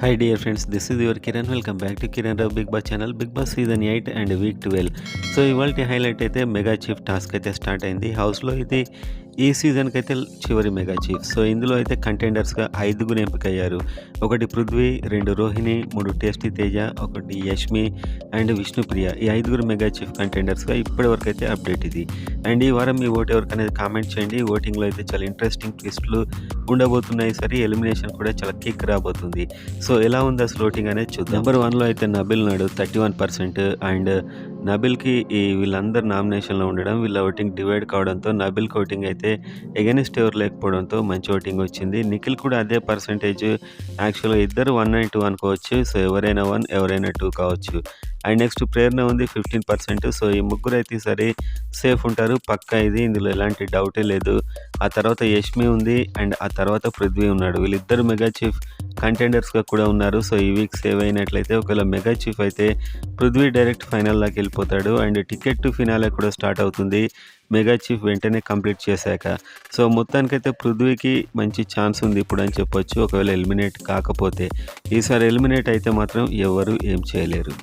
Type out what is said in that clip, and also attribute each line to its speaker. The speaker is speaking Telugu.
Speaker 1: Hi dear friends, this is your Kiran. Welcome back to Kiran Rao Big Boss channel. Big Boss season 8 and week 12. So ఇవాల్టి హైలైట్ అయితే మెగా చీఫ్ టాస్క్ అయితే స్టార్ట్ అయింది. హౌస్లో అయితే ఈ సీజన్కి అయితే చివరి మెగా చీఫ్. సో ఇందులో అయితే కంటెండర్స్గా 5గురు ఎంపికయ్యారు. 1 పృథ్వీ, 2 రోహిణి, 3 టేస్టీ తేజ, 1 యష్మి అండ్ విష్ణుప్రియ. ఈ 5గురు మెగా చీఫ్ కంటెండర్స్గా ఇప్పటివరకు అయితే అప్డేట్ ఇది. అండ్ ఈ వారం మీ ఓటు ఎవరికనేది కామెంట్ చేయండి. ఓటింగ్లో అయితే చాలా ఇంట్రెస్టింగ్ ట్విస్టులు ఉండబోతున్నాయి. సరే, ఎలిమినేషన్ కూడా చాలా కిక్ రాబోతుంది. సో ఎలా ఉంది అసలు ఓటింగ్ అనేది చూద్దాం. నెంబర్ 1లో అయితే నబిల్ నాడు 31%. అండ్ నబిల్కి వీళ్ళందరూ నామినేషన్లో ఉండడం, వీళ్ళ ఓటింగ్ డివైడ్ కావడంతో నబిల్కి ఓటింగ్ అయితే ఎగెనిస్ట్ ఎవరు లేకపోవడంతో మంచి ఓటింగ్ వచ్చింది. నిఖిల్ కూడా అదే పర్సంటేజ్. యాక్చువల్గా ఇద్దరు 1 and 2 అనుకోవచ్చు. సో ఎవరైనా 1 ఎవరైనా 2 కావచ్చు. అండ్ నెక్స్ట్ ప్రేరణ ఉంది 15%. సో ఈ ముగ్గురు అయితే ఈసారి సేఫ్ ఉంటారు పక్కా, ఇందులో ఎలాంటి డౌటే లేదు. ఆ తర్వాత యష్మి ఉంది అండ్ ఆ తర్వాత పృథ్వీ ఉన్నాడు. వీళ్ళిద్దరు మెగా చీఫ్ కంటెండర్స్గా కూడా ఉన్నారు. సో ఈ వీక్ సేవ్ అయినట్లయితే ఒకవేళ మెగా చీఫ్ అయితే పృథ్వీ డైరెక్ట్ ఫైనల్ దాకా వెళ్ళిపోతాడు. అండ్ టికెట్ టు ఫినాలే కూడా స్టార్ట్ అవుతుంది మెగా చీఫ్ వెంటనే కంప్లీట్ చేశాక. సో మొత్తానికైతే పృథ్వీకి మంచి ఛాన్స్ ఉంది ఇప్పుడు అని చెప్పొచ్చు, ఒకవేళ ఎలిమినేట్ కాకపోతే. ఈసారి ఎలిమినేట్ అయితే మాత్రం ఎవరు ఏం చేయలేరు.